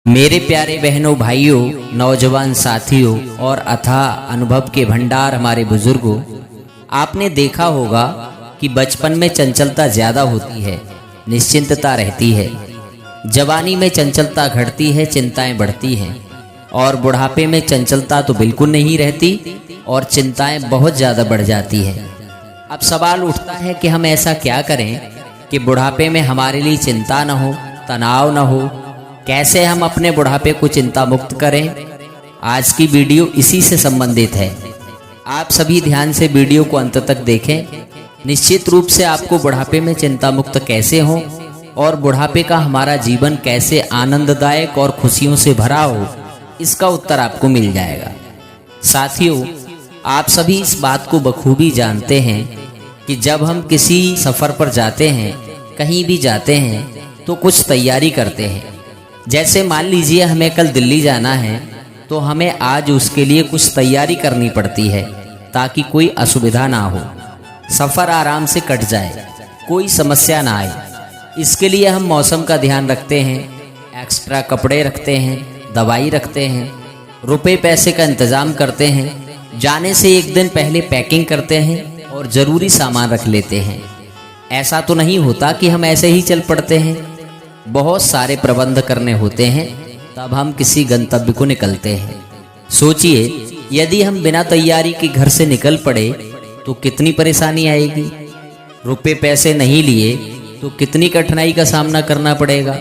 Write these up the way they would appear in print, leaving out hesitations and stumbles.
मेरे प्यारे बहनों भाइयों, नौजवान साथियों और अथाह अनुभव के भंडार हमारे बुजुर्गों, आपने देखा होगा कि बचपन में चंचलता ज़्यादा होती है, निश्चिंतता रहती है। जवानी में चंचलता घटती है, चिंताएं बढ़ती हैं, और बुढ़ापे में चंचलता तो बिल्कुल नहीं रहती और चिंताएं बहुत ज़्यादा बढ़ जाती हैं। अब सवाल उठता है कि हम ऐसा क्या करें कि बुढ़ापे में हमारे लिए चिंता न हो, तनाव न हो। कैसे हम अपने बुढ़ापे को चिंता मुक्त करें? आज की वीडियो इसी से संबंधित है। आप सभी ध्यान से वीडियो को अंत तक देखें। निश्चित रूप से आपको बुढ़ापे में चिंता मुक्त कैसे हो और बुढ़ापे का हमारा जीवन कैसे आनंददायक और खुशियों से भरा हो, इसका उत्तर आपको मिल जाएगा। साथियों, आप सभी इस बात को बखूबी जानते हैं कि जब हम किसी सफ़र पर जाते हैं, कहीं भी जाते हैं, तो कुछ तैयारी करते हैं। जैसे मान लीजिए हमें कल दिल्ली जाना है, तो हमें आज उसके लिए कुछ तैयारी करनी पड़ती है ताकि कोई असुविधा ना हो, सफ़र आराम से कट जाए, कोई समस्या ना आए। इसके लिए हम मौसम का ध्यान रखते हैं, एक्स्ट्रा कपड़े रखते हैं, दवाई रखते हैं, रुपए पैसे का इंतज़ाम करते हैं, जाने से एक दिन पहले पैकिंग करते हैं और ज़रूरी सामान रख लेते हैं। ऐसा तो नहीं होता कि हम ऐसे ही चल पड़ते हैं, बहुत सारे प्रबंध करने होते हैं, तब हम किसी गंतव्य को निकलते हैं। सोचिए, यदि हम बिना तैयारी के घर से निकल पड़े तो कितनी परेशानी आएगी। रुपए पैसे नहीं लिए तो कितनी कठिनाई का सामना करना पड़ेगा।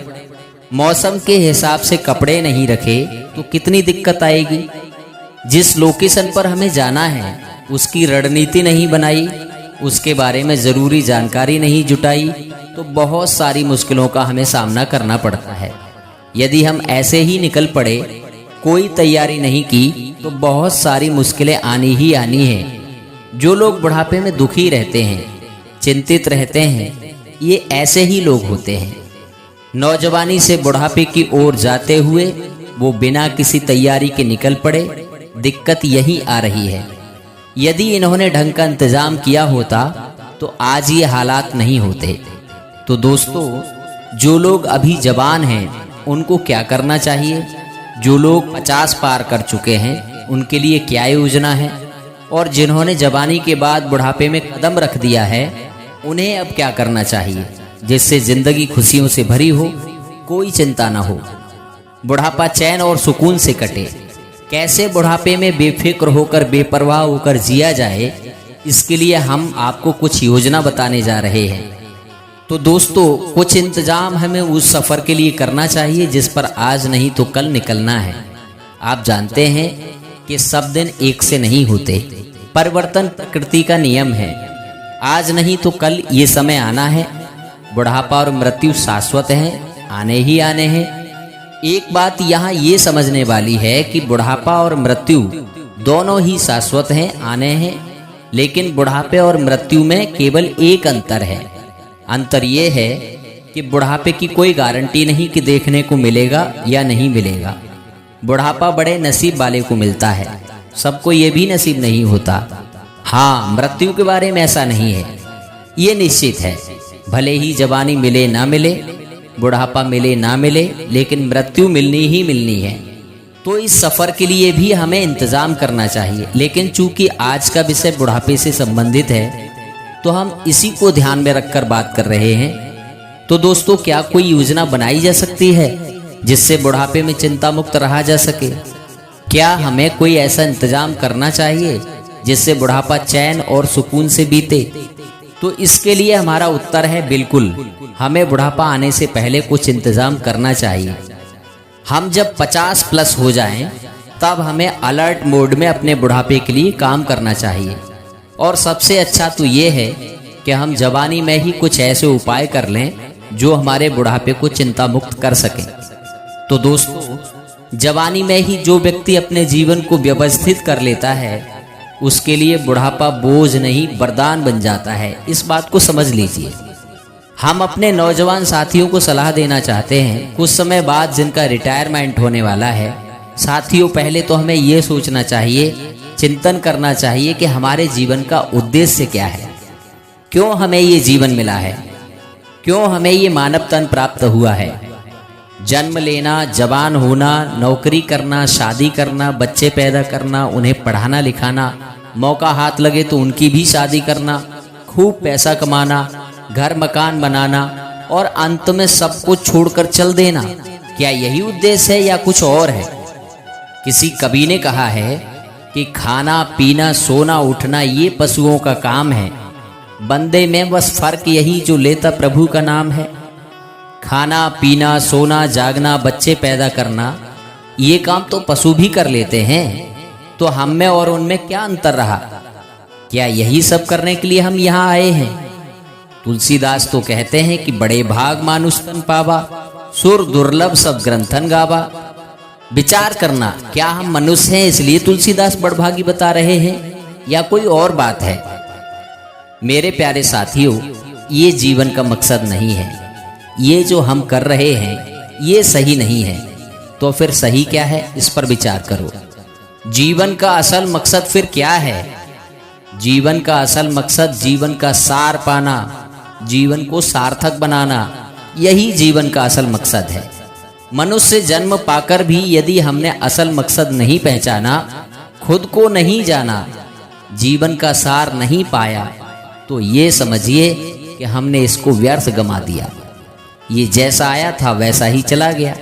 मौसम के हिसाब से कपड़े नहीं रखे तो कितनी दिक्कत आएगी। जिस लोकेशन पर हमें जाना है उसकी रणनीति नहीं बनाई, उसके बारे में ज़रूरी जानकारी नहीं जुटाई, तो बहुत सारी मुश्किलों का हमें सामना करना पड़ता है। यदि हम ऐसे ही निकल पड़े, कोई तैयारी नहीं की, तो बहुत सारी मुश्किलें आनी ही आनी हैं। जो लोग बुढ़ापे में दुखी रहते हैं, चिंतित रहते हैं, ये ऐसे ही लोग होते हैं। नौजवानी से बुढ़ापे की ओर जाते हुए वो बिना किसी तैयारी के निकल पड़े। दिक्कत यही आ रही है। यदि इन्होंने ढंग का इंतजाम किया होता तो आज ये हालात नहीं होते। तो दोस्तों, जो लोग अभी जवान हैं उनको क्या करना चाहिए? जो लोग 50 पार कर चुके हैं उनके लिए क्या योजना है? और जिन्होंने जवानी के बाद बुढ़ापे में कदम रख दिया है, उन्हें अब क्या करना चाहिए जिससे ज़िंदगी खुशियों से भरी हो, कोई चिंता ना हो, बुढ़ापा चैन और सुकून से कटे। कैसे बुढ़ापे में बेफिक्र होकर, बेपरवाह होकर जिया जाए, इसके लिए हम आपको कुछ योजना बताने जा रहे हैं। तो दोस्तों, कुछ इंतजाम हमें उस सफ़र के लिए करना चाहिए जिस पर आज नहीं तो कल निकलना है। आप जानते हैं कि सब दिन एक से नहीं होते, परिवर्तन प्रकृति का नियम है। आज नहीं तो कल ये समय आना है। बुढ़ापा और मृत्यु शाश्वत हैं, आने ही आने हैं। एक बात यहाँ ये समझने वाली है कि बुढ़ापा और मृत्यु दोनों ही शाश्वत हैं, आने हैं, लेकिन बुढ़ापे और मृत्यु में केवल एक अंतर है। अंतर ये है कि बुढ़ापे की कोई गारंटी नहीं कि देखने को मिलेगा या नहीं मिलेगा। बुढ़ापा बड़े नसीब वाले को मिलता है, सबको ये भी नसीब नहीं होता। हाँ, मृत्यु के बारे में ऐसा नहीं है, ये निश्चित है। भले ही जवानी मिले ना मिले, बुढ़ापा मिले ना मिले, लेकिन मृत्यु मिलनी ही मिलनी है। तो इस सफ़र के लिए भी हमें इंतज़ाम करना चाहिए। लेकिन चूंकि आज का विषय बुढ़ापे से संबंधित है, तो हम इसी को ध्यान में रखकर बात कर रहे हैं। तो दोस्तों, क्या कोई योजना बनाई जा सकती है जिससे बुढ़ापे में चिंता मुक्त रहा जा सके? क्या हमें कोई ऐसा इंतजाम करना चाहिए जिससे बुढ़ापा चैन और सुकून से बीते? तो इसके लिए हमारा उत्तर है बिल्कुल। हमें बुढ़ापा आने से पहले कुछ इंतजाम करना चाहिए। हम जब 50 प्लस हो जाएं, तब हमें अलर्ट मोड में अपने बुढ़ापे के लिए काम करना चाहिए। और सबसे अच्छा तो ये है कि हम जवानी में ही कुछ ऐसे उपाय कर लें जो हमारे बुढ़ापे को चिंता मुक्त कर सकें। तो दोस्तों, जवानी में ही जो व्यक्ति अपने जीवन को व्यवस्थित कर लेता है, उसके लिए बुढ़ापा बोझ नहीं, वरदान बन जाता है। इस बात को समझ लीजिए। हम अपने नौजवान साथियों को सलाह देना चाहते हैं, कुछ समय बाद जिनका रिटायरमेंट होने वाला है। साथियों, पहले तो हमें ये सोचना चाहिए, चिंतन करना चाहिए कि हमारे जीवन का उद्देश्य क्या है, क्यों हमें ये जीवन मिला है, क्यों हमें ये मानव तन प्राप्त हुआ है। जन्म लेना, जवान होना, नौकरी करना, शादी करना, बच्चे पैदा करना, उन्हें पढ़ाना लिखाना, मौका हाथ लगे तो उनकी भी शादी करना, खूब पैसा कमाना, घर मकान बनाना और अंत में सब कुछ छोड़कर चल देना, क्या यही उद्देश्य है या कुछ और है? किसी कवि ने कहा है कि खाना पीना सोना उठना ये पशुओं का काम है, बंदे में बस फर्क यही जो लेता प्रभु का नाम है। खाना पीना सोना जागना बच्चे पैदा करना ये काम तो पशु भी कर लेते हैं, तो हम में और उनमें क्या अंतर रहा? क्या यही सब करने के लिए हम यहाँ आए हैं? तुलसीदास तो कहते हैं कि बड़े भाग मानुष तन पावा, सुर दुर्लभ सब ग्रंथन गावा। विचार करना, क्या हम मनुष्य हैं इसलिए तुलसीदास बड़भागी बता रहे हैं या कोई और बात है? मेरे प्यारे साथियों, ये जीवन का मकसद नहीं है। ये जो हम कर रहे हैं ये सही नहीं है, तो फिर सही क्या है इस पर विचार करो। जीवन का असल मकसद फिर क्या है? जीवन का असल मकसद जीवन का सार पाना, जीवन को सार्थक बनाना, यही जीवन का असल मकसद है। मनुष्य जन्म पाकर भी यदि हमने असल मकसद नहीं पहचाना, खुद को नहीं जाना, जीवन का सार नहीं पाया, तो ये समझिए कि हमने इसको व्यर्थ गंवा दिया। ये जैसा आया था वैसा ही चला गया।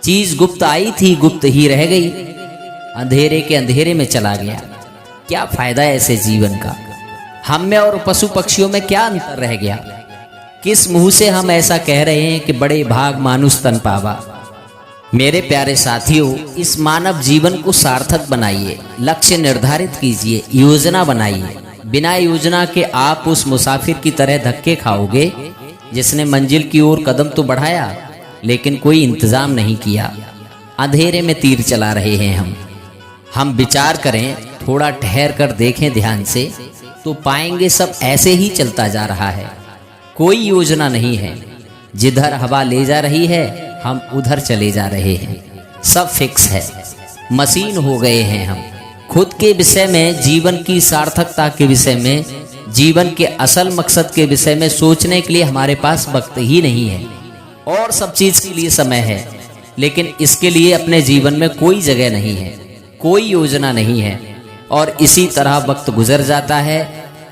चीज गुप्त आई थी गुप्त ही रह गई, अंधेरे के अंधेरे में चला गया। क्या फायदा ऐसे जीवन का? हम में और पशु पक्षियों में क्या अंतर रह गया? किस मुंह से हम ऐसा कह रहे हैं कि बड़े भाग मानुष तन पावा? मेरे प्यारे साथियों, इस मानव जीवन को सार्थक बनाइए, लक्ष्य निर्धारित कीजिए, योजना बनाइए। बिना योजना के आप उस मुसाफिर की तरह धक्के खाओगे जिसने मंजिल की ओर कदम तो बढ़ाया लेकिन कोई इंतजाम नहीं किया। अंधेरे में तीर चला रहे हैं हम विचार करें, थोड़ा ठहर कर देखें ध्यान से, तो पाएंगे सब ऐसे ही चलता जा रहा है। कोई योजना नहीं है, जिधर हवा ले जा रही है हम उधर चले जा रहे हैं। सब फिक्स है, मशीन हो गए हैं हम। खुद के विषय में, जीवन की सार्थकता के विषय में, जीवन के असल मकसद के विषय में सोचने के लिए हमारे पास वक्त ही नहीं है। और सब चीज के लिए समय है, लेकिन इसके लिए अपने जीवन में कोई जगह नहीं है, कोई योजना नहीं है, और इसी तरह वक्त गुजर जाता है।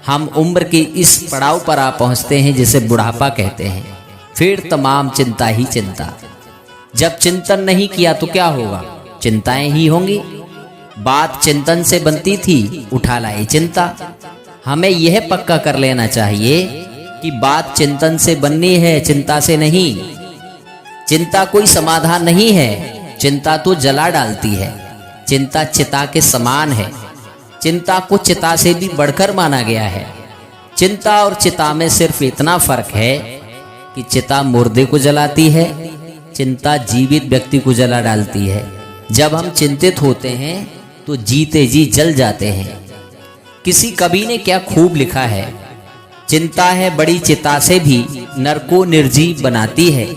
हम उम्र के इस पड़ाव पर आ पहुंचते हैं जिसे बुढ़ापा कहते हैं। फिर तमाम चिंता ही चिंता। जब चिंतन नहीं किया तो क्या होगा? चिंताएं ही होंगी। बात चिंतन से बनती थी, उठा लाई चिंता। हमें यह पक्का कर लेना चाहिए कि बात चिंतन से बननी है, चिंता से नहीं। चिंता कोई समाधान नहीं है, चिंता तो जला डालती है। चिंता चिता के समान है, चिंता को चिता से भी बढ़कर माना गया है। चिंता और चिता में सिर्फ इतना फर्क है कि चिता मुर्दे को जलाती है, चिंता जीवित व्यक्ति को जला डालती है। जब हम चिंतित होते हैं तो जीते जी जल जाते हैं। किसी कवि ने क्या खूब लिखा है, चिंता है बड़ी चिता से भी नर को निर्जीव बनाती है,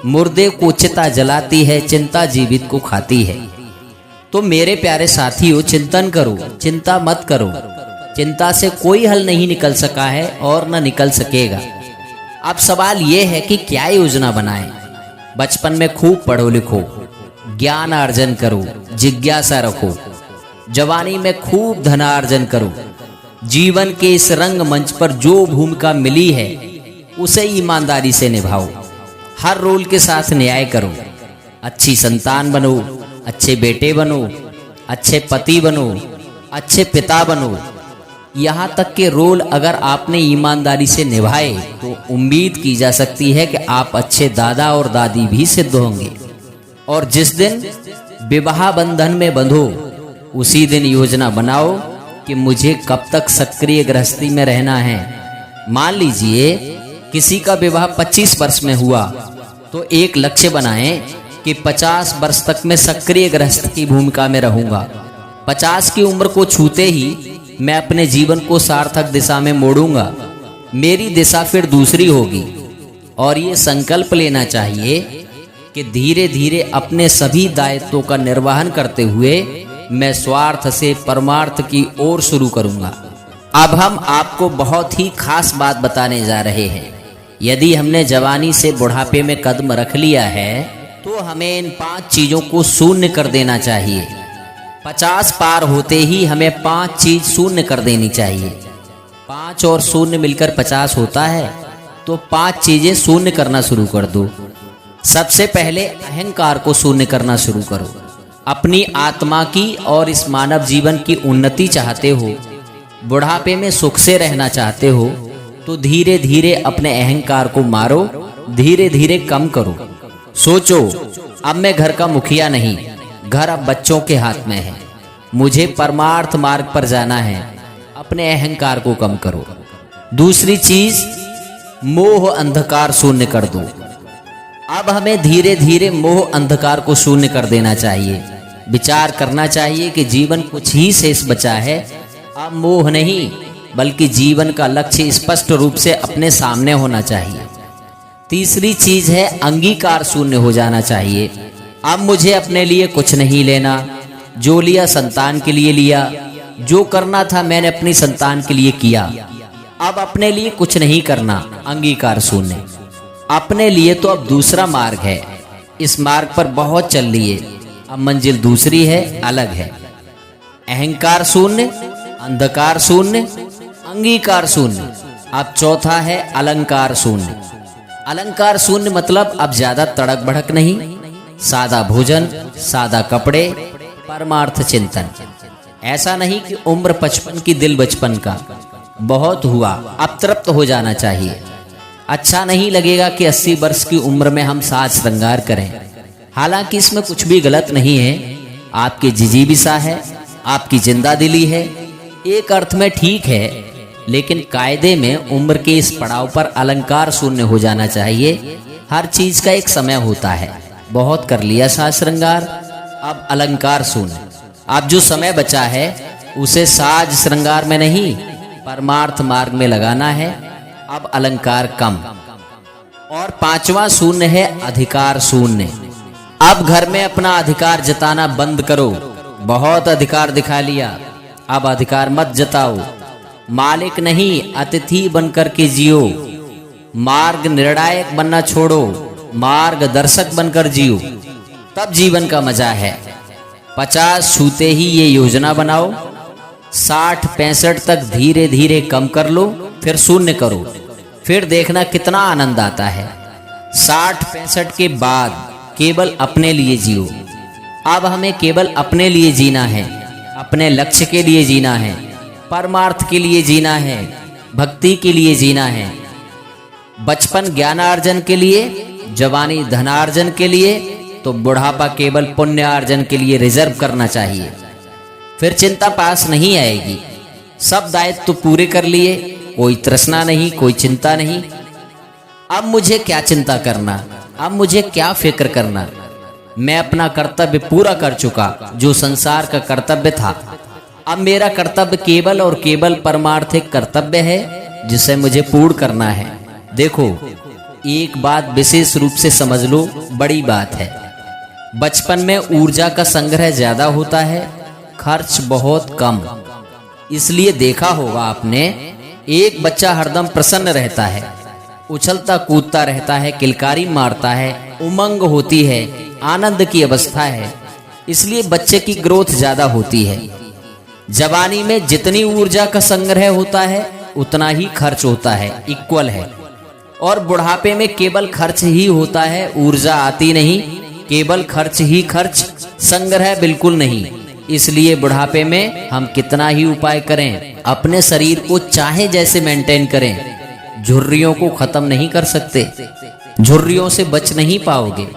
मुर्दे को चिता जलाती है, चिंता जीवित को खाती है। तो मेरे प्यारे साथियों, चिंतन करो, चिंता मत करो। चिंता से कोई हल नहीं निकल सका है और न निकल सकेगा। अब सवाल यह है कि क्या योजना बनाएं? बचपन में खूब पढ़ो लिखो, ज्ञान अर्जन करो, जिज्ञासा रखो। जवानी में खूब धनार्जन करो। जीवन के इस रंग मंच पर जो भूमिका मिली है उसे ईमानदारी से निभाओ। हर रोल के साथ न्याय करो। अच्छी संतान बनो, अच्छे बेटे बनो, अच्छे पति बनो, अच्छे पिता बनो। यहाँ तक के रोल अगर आपने ईमानदारी से निभाए तो उम्मीद की जा सकती है कि आप अच्छे दादा और दादी भी सिद्ध होंगे। और जिस दिन विवाह बंधन में बंधो उसी दिन योजना बनाओ कि मुझे कब तक सक्रिय गृहस्थी में रहना है। मान लीजिए किसी का विवाह 25 वर्ष में हुआ तो एक लक्ष्य बनाएं कि 50 वर्ष तक मैं सक्रिय गृहस्थ की भूमिका में रहूंगा। 50 की उम्र को छूते ही मैं अपने जीवन को सार्थक दिशा में मोड़ूंगा। मेरी दिशा फिर दूसरी होगी। और ये संकल्प लेना चाहिए कि धीरे धीरे अपने सभी दायित्वों का निर्वहन करते हुए मैं स्वार्थ से परमार्थ की ओर शुरू करूंगा। अब हम आपको बहुत ही खास बात बताने जा रहे हैं। यदि हमने जवानी से बुढ़ापे में कदम रख लिया है तो हमें इन 5 चीज़ों को शून्य कर देना चाहिए। 50 पार होते ही हमें 5 चीज़ शून्य कर देनी चाहिए। 5 और शून्य मिलकर 50 होता है, तो 5 चीज़ें शून्य करना शुरू कर दो। सबसे पहले अहंकार को शून्य करना शुरू करो। अपनी आत्मा की और इस मानव जीवन की उन्नति चाहते हो, बुढ़ापे में सुख से रहना चाहते हो, तो धीरे धीरे अपने अहंकार को मारो, धीरे धीरे कम करो। सोचो, अब मैं घर का मुखिया नहीं, घर अब बच्चों के हाथ में है, मुझे परमार्थ मार्ग पर जाना है। अपने अहंकार को कम करो। दूसरी चीज, मोह अंधकार शून्य कर दो। अब हमें धीरे धीरे मोह अंधकार को शून्य कर देना चाहिए। विचार करना चाहिए कि जीवन कुछ ही शेष बचा है। अब मोह नहीं, बल्कि जीवन का लक्ष्य स्पष्ट रूप से अपने सामने होना चाहिए। तीसरी चीज है अंगीकार शून्य हो जाना चाहिए। अब मुझे अपने लिए कुछ नहीं लेना, जो लिया संतान के लिए लिया, जो करना था मैंने अपनी संतान के लिए किया। अब अपने लिए कुछ नहीं करना, अंगीकार शून्य। अपने लिए तो अब दूसरा मार्ग है, इस मार्ग पर बहुत चल लिए, अब मंजिल दूसरी है, अलग है। अहंकार शून्य, अंधकार शून्य, अंगीकार शून्य। अब चौथा है अलंकार शून्य। अलंकार शून्य मतलब अब ज्यादा तड़क भड़क नहीं, सादा भोजन, सादा कपड़े, परमार्थ चिंतन। ऐसा नहीं कि उम्र 55 की दिल बचपन का, बहुत हुआ, अब तृप्त हो जाना चाहिए। अच्छा नहीं लगेगा कि 80 वर्ष की उम्र में हम साज श्रृंगार करें। हालांकि इसमें कुछ भी गलत नहीं है, आपकी जिजीविसा है, आपकी जिंदा दिली है, एक अर्थ में ठीक है। लेकिन कायदे में उम्र के इस पड़ाव पर अलंकार शून्य हो जाना चाहिए। हर चीज का एक समय होता है। बहुत कर लिया साज श्रृंगार, अब अलंकार शून्य। अब जो समय बचा है उसे साज श्रृंगार में नहीं, परमार्थ मार्ग में लगाना है। अब अलंकार कम। और 5वां शून्य है अधिकार शून्य। अब घर में अपना अधिकार जताना बंद करो। बहुत अधिकार दिखा लिया, अब अधिकार मत जताओ। मालिक नहीं, अतिथि बनकर के जियो। मार्ग निर्णायक बनना छोड़ो, मार्गदर्शक बनकर जियो, तब जीवन का मजा है। 50 छूते ही ये योजना बनाओ। 60-65 तक धीरे धीरे कम कर लो, फिर शून्य करो, फिर देखना कितना आनंद आता है। 60-65 के बाद केवल अपने लिए जियो। अब हमें केवल अपने लिए जीना है, अपने लक्ष्य के लिए जीना है, परमार्थ के लिए जीना है, भक्ति के लिए जीना है। बचपन ज्ञानार्जन के लिए, जवानी धनार्जन के लिए, तो बुढ़ापा केवल पुण्यार्जन के लिए रिजर्व करना चाहिए। फिर चिंता पास नहीं आएगी। सब दायित्व तो पूरे कर लिए, कोई तृष्णा नहीं, कोई चिंता नहीं। अब मुझे क्या चिंता करना, अब मुझे क्या फिक्र करना। मैं अपना कर्तव्य पूरा कर चुका, जो संसार का कर्तव्य था। अब मेरा कर्तव्य केवल और केवल परमार्थिक कर्तव्य है, जिसे मुझे पूर्ण करना है। देखो, एक बात विशेष रूप से समझ लो, बड़ी बात है। बचपन में ऊर्जा का संग्रह ज्यादा होता है, खर्च बहुत कम। इसलिए देखा होगा आपने, एक बच्चा हरदम प्रसन्न रहता है, उछलता कूदता रहता है, किलकारी मारता है, उमंग होती है, आनंद की अवस्था है। इसलिए बच्चे की ग्रोथ ज्यादा होती है। जवानी में जितनी ऊर्जा का संग्रह होता है उतना ही खर्च होता है, इक्वल है। और बुढ़ापे में केवल खर्च ही होता है, ऊर्जा आती नहीं, केवल खर्च ही खर्च, संग्रह बिल्कुल नहीं। इसलिए बुढ़ापे में हम कितना ही उपाय करें, अपने शरीर को चाहे जैसे मेंटेन करें, झुर्रियों को खत्म नहीं कर सकते, झुर्रियों से बच नहीं पाओगे।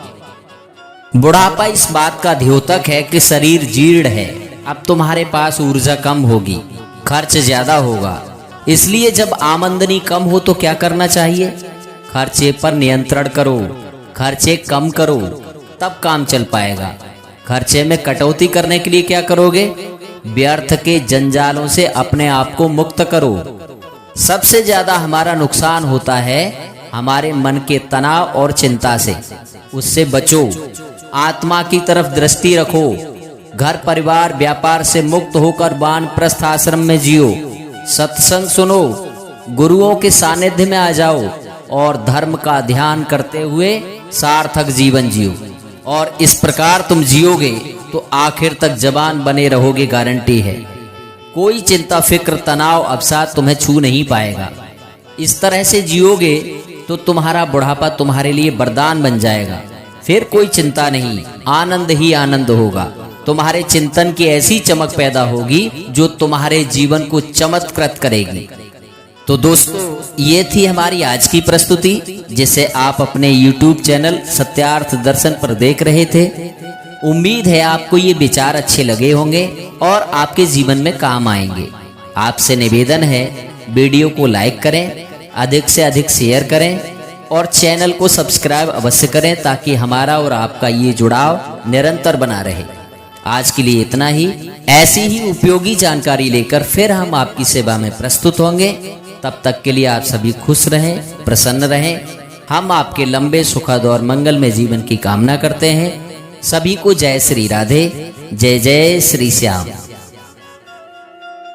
बुढ़ापा इस बात का द्योतक है कि शरीर जीर्ण है। अब तुम्हारे पास ऊर्जा कम होगी, खर्च ज्यादा होगा। इसलिए जब आमदनी कम हो तो क्या करना चाहिए? खर्चे पर नियंत्रण करो, खर्चे कम करो, तब काम चल पाएगा। खर्चे में कटौती करने के लिए क्या करोगे? व्यर्थ के जंजालों से अपने आप को मुक्त करो। सबसे ज्यादा हमारा नुकसान होता है हमारे मन के तनाव और चिंता से, उससे बचो। आत्मा की तरफ दृष्टि रखो। घर परिवार व्यापार से मुक्त होकर वानप्रस्थ आश्रम में जियो। सत्संग सुनो, गुरुओं के सानिध्य में आ जाओ और धर्म का ध्यान करते हुए सार्थक जीवन जियो। और इस प्रकार तुम जियोगे तो आखिर तक जवान बने रहोगे, गारंटी है। कोई चिंता, फिक्र, तनाव, अवसाद तुम्हें छू नहीं पाएगा। इस तरह से जियोगे तो तुम्हारा बुढ़ापा तुम्हारे लिए वरदान बन जाएगा। फिर कोई चिंता नहीं, आनंद ही आनंद होगा। तुम्हारे चिंतन की ऐसी चमक पैदा होगी जो तुम्हारे जीवन को चमत्कृत करेगी। तो दोस्तों, ये थी हमारी आज की प्रस्तुति, जिसे आप अपने YouTube चैनल सत्यार्थ दर्शन पर देख रहे थे। उम्मीद है आपको ये विचार अच्छे लगे होंगे और आपके जीवन में काम आएंगे। आपसे निवेदन है, वीडियो को लाइक करें, अधिक से अधिक शेयर करें और चैनल को सब्सक्राइब अवश्य करें, ताकि हमारा और आपका ये जुड़ाव निरंतर बना रहे। आज के लिए इतना ही। ऐसी ही उपयोगी जानकारी लेकर फिर हम आपकी सेवा में प्रस्तुत होंगे। तब तक के लिए आप सभी खुश रहें, प्रसन्न रहें। हम आपके लंबे, सुखद और मंगलमय जीवन की कामना करते हैं। सभी को जय श्री राधे, जय जय श्री श्याम।